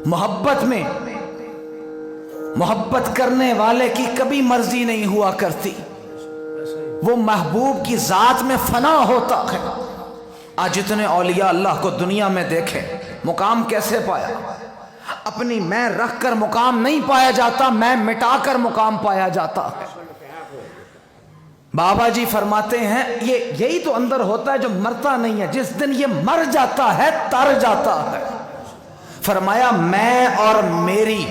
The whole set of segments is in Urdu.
محبت میں محبت کرنے والے کی کبھی مرضی نہیں ہوا کرتی، وہ محبوب کی ذات میں فنا ہوتا ہے۔ آج جتنے اولیاء اللہ کو دنیا میں دیکھے، مقام کیسے پایا؟ اپنی میں رکھ کر مقام نہیں پایا جاتا، میں مٹا کر مقام پایا جاتا ہے۔ بابا جی فرماتے ہیں یہی تو اندر ہوتا ہے جو مرتا نہیں ہے، جس دن یہ مر جاتا ہے تر جاتا ہے۔ فرمایا میں اور میری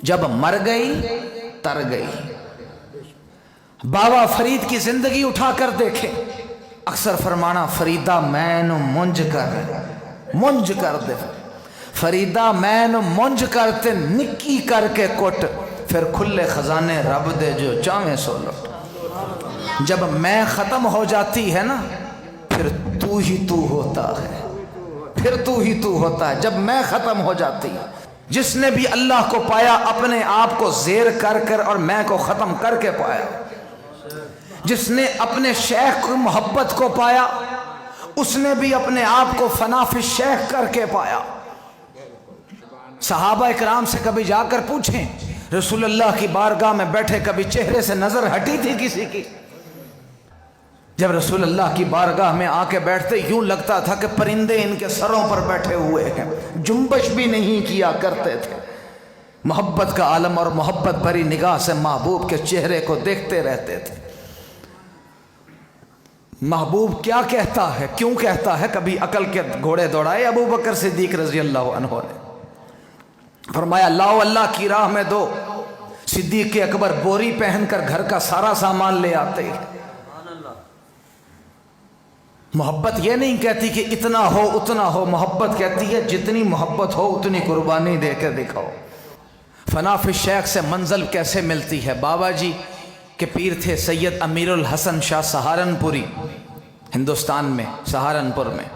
جب مر گئی تر گئی۔ بابا فرید کی زندگی اٹھا کر دیکھے، اکثر فرمانا فریدہ میں نو منج کر دے، فریدہ میں نو منج کرتے نکی کر کے کٹ، پھر کھلے خزانے رب دے جو چاہیں سو لٹ۔ جب میں ختم ہو جاتی ہے نا، پھر تو ہی تو ہوتا ہے، پھر تو ہی تو ہوتا ہے۔ جب میں ختم ہو جاتی ہے، جس نے بھی اللہ کو پایا اپنے آپ کو زیر کر کر اور میں کو ختم کر کے پایا۔ جس نے اپنے شیخ کی محبت کو پایا، اس نے بھی اپنے آپ کو فنا فی الشیخ کر کے پایا۔ صحابہ اکرام سے کبھی جا کر پوچھیں، رسول اللہ کی بارگاہ میں بیٹھے کبھی چہرے سے نظر ہٹی تھی کسی کی؟ جب رسول اللہ کی بارگاہ میں آ کے بیٹھتے یوں لگتا تھا کہ پرندے ان کے سروں پر بیٹھے ہوئے ہیں، جنبش بھی نہیں کیا کرتے تھے۔ محبت کا عالم اور محبت بھری نگاہ سے محبوب کے چہرے کو دیکھتے رہتے تھے۔ محبوب کیا کہتا ہے، کیوں کہتا ہے؟ کبھی عقل کے گھوڑے دوڑائے ابو بکر صدیق رضی اللہ عنہ نے۔ فرمایا لاؤ اللہ کی راہ میں دو۔ صدیق اکبر بوری پہن کر گھر کا سارا سامان لے آتے ہیں۔ محبت یہ نہیں کہتی کہ اتنا ہو اتنا ہو، محبت کہتی ہے جتنی محبت ہو اتنی قربانی دے کے دکھاؤ۔ فنا فی الشیخ سے منزل کیسے ملتی ہے؟ بابا جی کے پیر تھے سید امیر الحسن شاہ سہارنپوری، ہندوستان میں سہارنپور میں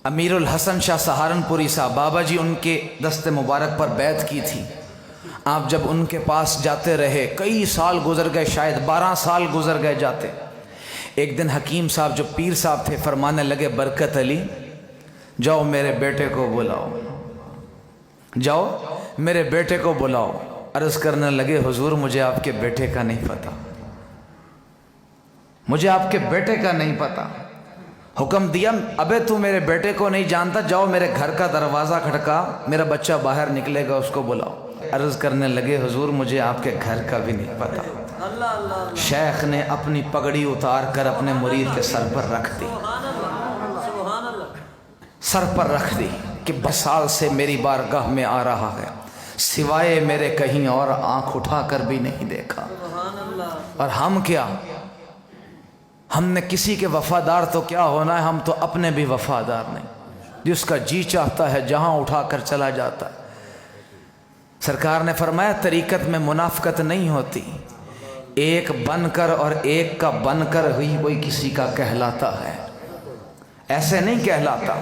امیر الحسن شاہ سہارنپوری صاحب، بابا جی ان کے دست مبارک پر بیعت کی تھی۔ آپ جب ان کے پاس جاتے رہے، کئی سال گزر گئے، شاید 12 سال گزر گئے جاتے۔ ایک دن حکیم صاحب جو پیر صاحب تھے فرمانے لگے برکت علی جاؤ میرے بیٹے کو بلاؤ، جاؤ میرے بیٹے کو بلاؤ۔ عرض کرنے لگے حضور مجھے آپ کے بیٹے کا نہیں پتا، مجھے آپ کے بیٹے کا نہیں پتا۔ حکم دیا ابے تو میرے بیٹے کو نہیں جانتا، جاؤ میرے گھر کا دروازہ کھٹکا، میرا بچہ باہر نکلے گا اس کو بلاؤ۔ عرض کرنے لگے حضور مجھے آپ کے گھر کا بھی نہیں پتا۔ شیخ نے اپنی پگڑی اتار کر اپنے مرید کے سر پر رکھ دی، سر پر رکھ دی کہ 20 سال سے میری بارگاہ میں آ رہا ہے، سوائے میرے کہیں اور آنکھ اٹھا کر بھی نہیں دیکھا۔ اور ہم کیا، ہم نے کسی کے وفادار تو کیا ہونا ہے، ہم تو اپنے بھی وفادار نہیں۔ جس کا جی چاہتا ہے جہاں اٹھا کر چلا جاتا ہے۔ سرکار نے فرمایا طریقت میں منافقت نہیں ہوتی، ایک بن کر اور ایک کا بن کر ہی کوئی کسی کا کہلاتا ہے، ایسے نہیں کہلاتا۔